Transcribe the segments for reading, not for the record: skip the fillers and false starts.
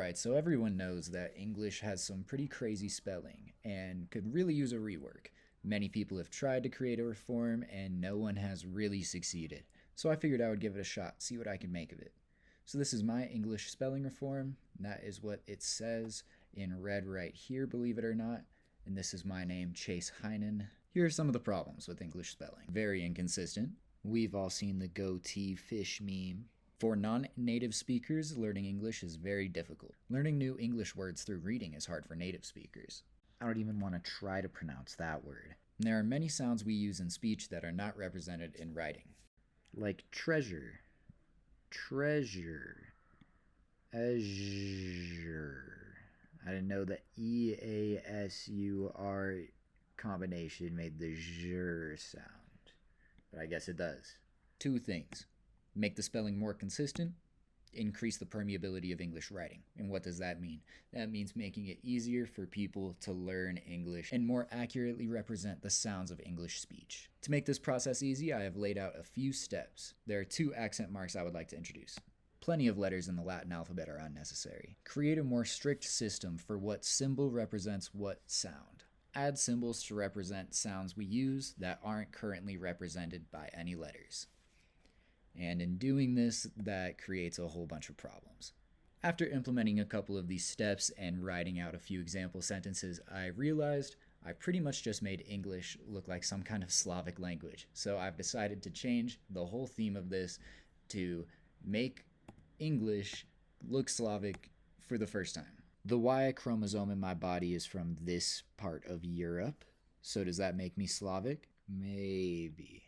Alright, so everyone knows that English has some pretty crazy spelling and could really use a rework. Many people have tried to create a reform and no one has really succeeded. So I figured I would give it a shot, see what I can make of it. So this is my English spelling reform. That is what it says in red right here, believe it or not. And this is my name, Chase Heinen. Here are some of the problems with English spelling. Very inconsistent. We've all seen the goatee fish meme. For non-native speakers, learning English is very difficult. Learning new English words through reading is hard for native speakers. I don't even want to try to pronounce that word. And there are many sounds we use in speech that are not represented in writing. Like treasure, treasure, azure. I didn't know the E-A-S-U-R combination made the zhur sound, but I guess it does. Two things. Make the spelling more consistent, increase the permeability of English writing. And what does that mean? That means making it easier for people to learn English and more accurately represent the sounds of English speech. To make this process easy, I have laid out a few steps. There are 2 accent marks I would like to introduce. Plenty of letters in the Latin alphabet are unnecessary. Create a more strict system for what symbol represents what sound. Add symbols to represent sounds we use that aren't currently represented by any letters. And in doing this, that creates a whole bunch of problems. After implementing a couple of these steps and writing out a few example sentences, I realized I pretty much just made English look like some kind of Slavic language. So I've decided to change the whole theme of this to make English look Slavic for the first time. The Y chromosome in my body is from this part of Europe. So does that make me Slavic? Maybe.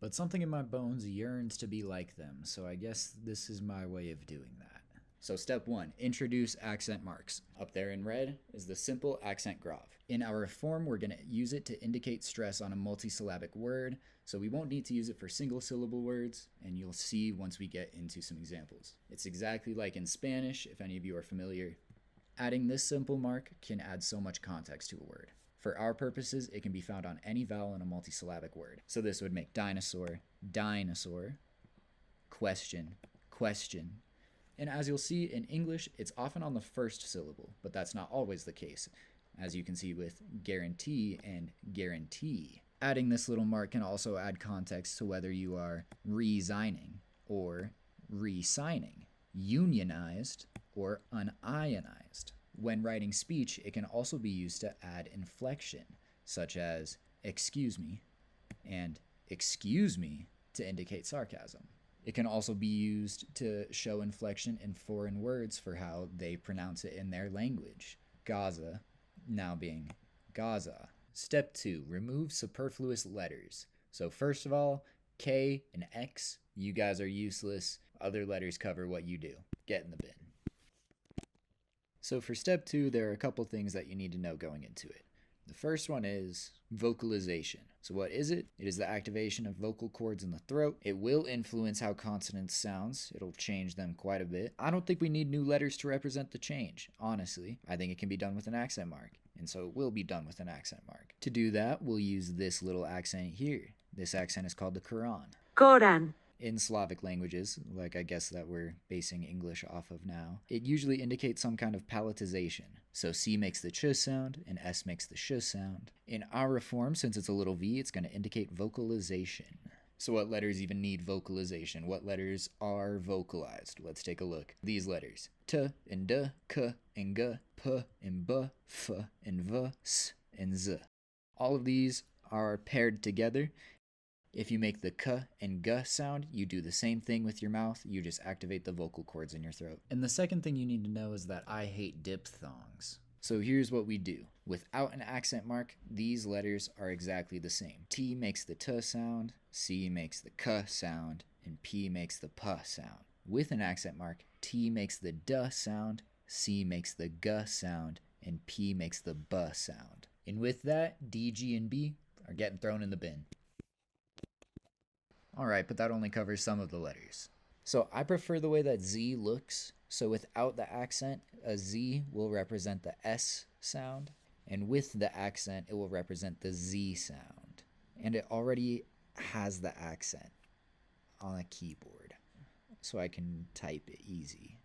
But something in my bones yearns to be like them, so I guess this is my way of doing that. So step 1, introduce accent marks. Up there in red is the simple accent grave. In our reform, we're going to use it to indicate stress on a multisyllabic word, so we won't need to use it for single syllable words, and you'll see once we get into some examples. It's exactly like in Spanish, if any of you are familiar. Adding this simple mark can add so much context to a word. For our purposes, it can be found on any vowel in a multisyllabic word. So this would make dinosaur, dinosaur, question, question. And as you'll see in English, it's often on the first syllable, but that's not always the case, as you can see with guarantee and guarantee. Adding this little mark can also add context to whether you are resigning or re-signing, unionized or unionized. When writing speech, it can also be used to add inflection, such as excuse me and excuse me to indicate sarcasm. It can also be used to show inflection in foreign words for how they pronounce it in their language. Gaza now being Gaza. Step 2, remove superfluous letters. So first of all, K and X, you guys are useless. Other letters cover what you do. Get in the bin. So for step 2, there are a couple things that you need to know going into it. The first one is vocalization. So what is it? It is the activation of vocal cords in the throat. It will influence how consonants sounds. It'll change them quite a bit. I don't think we need new letters to represent the change, honestly. I think it can be done with an accent mark, and so it will be done with an accent mark. To do that, we'll use this little accent here. This accent is called the Quran. Koran. In Slavic languages, like I guess that we're basing English off of now, it usually indicates some kind of palatization. So C makes the ch sound and S makes the sh sound. In our reform, since it's a little v, it's going to indicate vocalization. So what letters even need vocalization? What letters are vocalized? Let's take a look. These letters. T and D, K and G, P and B, F and V, S and Z. All of these are paired together. If you make the K and G sound, you do the same thing with your mouth. You just activate the vocal cords in your throat. And the second thing you need to know is that I hate diphthongs. So here's what we do. Without an accent mark, these letters are exactly the same. T makes the T sound, C makes the K sound, and P makes the P sound. With an accent mark, T makes the D sound, C makes the G sound, and P makes the B sound. And with that, D, G, and B are getting thrown in the bin. Alright, but that only covers some of the letters. So I prefer the way that Z looks. So without the accent, a Z will represent the S sound. And with the accent, it will represent the Z sound. And it already has the accent on a keyboard. So I can type it easy.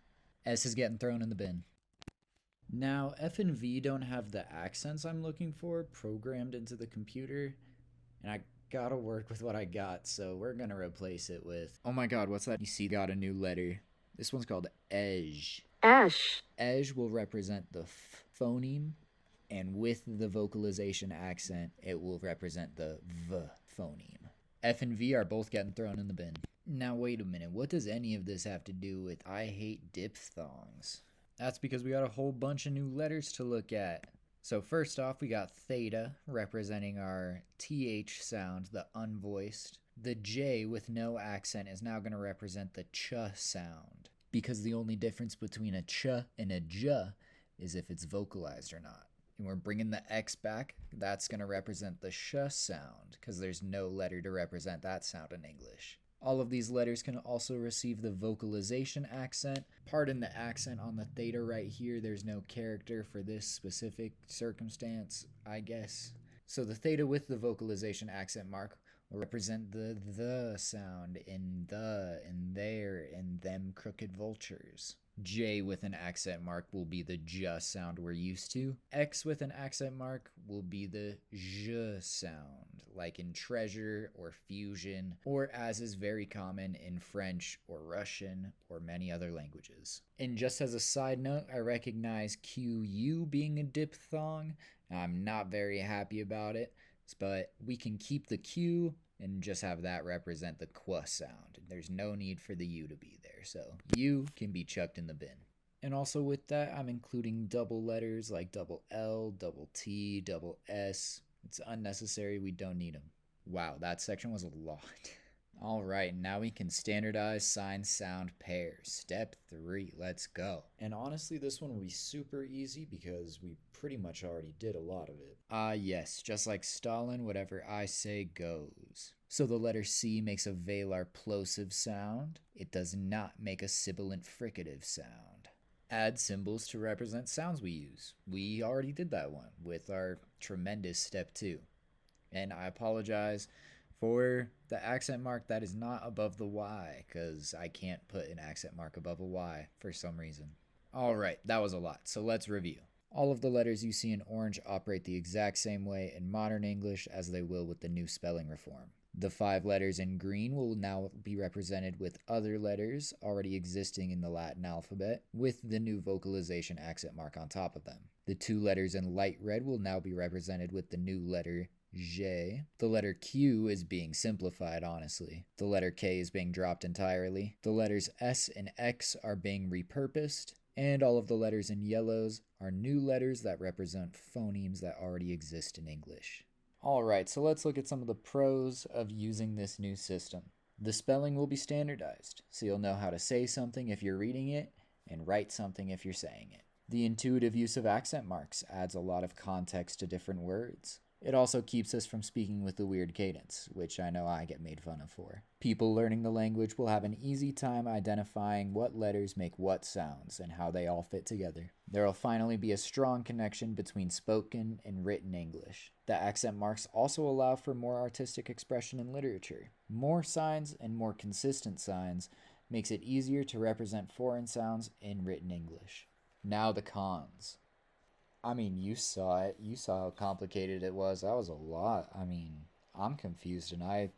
S is getting thrown in the bin. Now, F and V don't have the accents I'm looking for programmed into the computer, and I gotta work with what I got, so we're gonna replace it with. Oh my god, what's that? You see, got a new letter. This one's called EJ. Ash. EJ will represent the F phoneme, and with the vocalization accent, it will represent the V phoneme. F and V are both getting thrown in the bin. Now, wait a minute. What does any of this have to do with I hate diphthongs? That's because we got a whole bunch of new letters to look at. So first off, we got theta, representing our TH sound, the unvoiced. The J with no accent is now going to represent the ch sound, because the only difference between a ch and a j is if it's vocalized or not. And we're bringing the X back. That's going to represent the sh sound, because there's no letter to represent that sound in English. All of these letters can also receive the vocalization accent. Pardon the accent on the theta right here. There's no character for this specific circumstance, I guess. So the theta with the vocalization accent mark will represent the sound in the, in there, in them crooked vultures. J with an accent mark will be the j sound we're used to. X with an accent mark will be the j sound, like in treasure or fusion, or as is very common in French or Russian or many other languages. And just as a side note, I recognize QU being a diphthong. I'm not very happy about it, but we can keep the Q and just have that represent the qu sound. There's no need for the U to be there, so U can be chucked in the bin. And also with that, I'm including double letters like double L, double T, double S. It's unnecessary, we don't need them. Wow, that section was a lot. Alright, now we can standardize sign-sound pairs. Step 3, let's go. And honestly, this one will be super easy because we pretty much already did a lot of it. Yes, just like Stalin, whatever I say goes. So the letter C makes a velar plosive sound. It does not make a sibilant fricative sound. Add symbols to represent sounds we use. We already did that one with our tremendous step 2. And I apologize for the accent mark that is not above the Y, because I can't put an accent mark above a Y for some reason. Alright, that was a lot, so let's review. All of the letters you see in orange operate the exact same way in modern English as they will with the new spelling reform. The 5 letters in green will now be represented with other letters already existing in the Latin alphabet, with the new vocalization accent mark on top of them. The 2 letters in light red will now be represented with the new letter J. The letter Q is being simplified, honestly. The letter K is being dropped entirely. The letters S and X are being repurposed. And all of the letters in yellows are new letters that represent phonemes that already exist in English. Alright, so let's look at some of the pros of using this new system. The spelling will be standardized, so you'll know how to say something if you're reading it, and write something if you're saying it. The intuitive use of accent marks adds a lot of context to different words. It also keeps us from speaking with the weird cadence, which I know I get made fun of for. People learning the language will have an easy time identifying what letters make what sounds and how they all fit together. There will finally be a strong connection between spoken and written English. The accent marks also allow for more artistic expression in literature. More signs and more consistent signs makes it easier to represent foreign sounds in written English. Now the cons. I mean, you saw it. You saw how complicated it was. That was a lot. I mean, I'm confused and I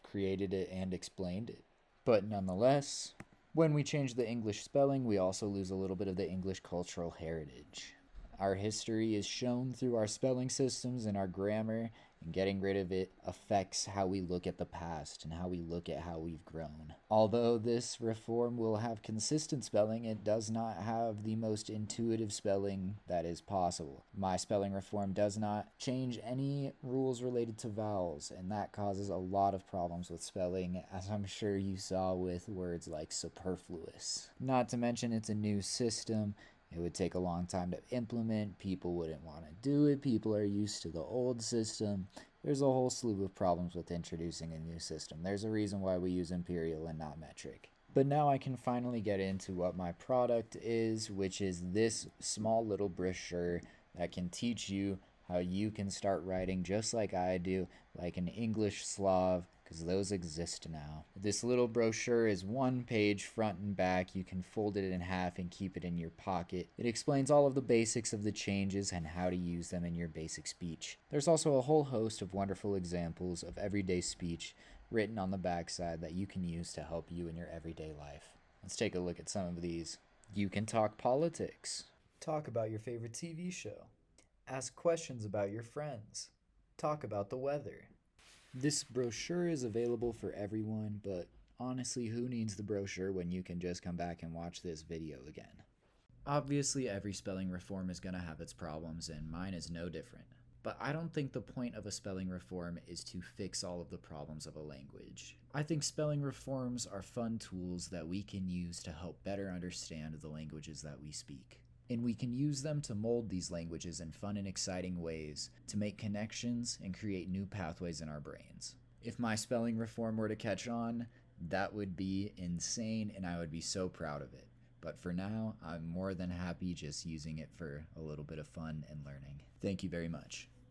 created it and explained it. But nonetheless, when we change the English spelling, we also lose a little bit of the English cultural heritage. Our history is shown through our spelling systems and our grammar, and getting rid of it affects how we look at the past and how we look at how we've grown. Although this reform will have consistent spelling, it does not have the most intuitive spelling that is possible. My spelling reform does not change any rules related to vowels, and that causes a lot of problems with spelling, as I'm sure you saw with words like superfluous. Not to mention it's a new system. It would take a long time to implement, people wouldn't want to do it, people are used to the old system. There's a whole slew of problems with introducing a new system. There's a reason why we use imperial and not metric. But now I can finally get into what my product is, which is this small little brochure that can teach you how you can start writing just like I do, like an English Slav, because those exist now. This little brochure is one page front and back. You can fold it in half and keep it in your pocket. It explains all of the basics of the changes and how to use them in your basic speech. There's also a whole host of wonderful examples of everyday speech written on the backside that you can use to help you in your everyday life. Let's take a look at some of these. You can talk politics. Talk about your favorite TV show. Ask questions about your friends. Talk about the weather. This brochure is available for everyone, but honestly, who needs the brochure when you can just come back and watch this video again? Obviously, every spelling reform is going to have its problems, and mine is no different. But I don't think the point of a spelling reform is to fix all of the problems of a language. I think spelling reforms are fun tools that we can use to help better understand the languages that we speak. And we can use them to mold these languages in fun and exciting ways to make connections and create new pathways in our brains. If my spelling reform were to catch on, that would be insane and I would be so proud of it. But for now, I'm more than happy just using it for a little bit of fun and learning. Thank you very much.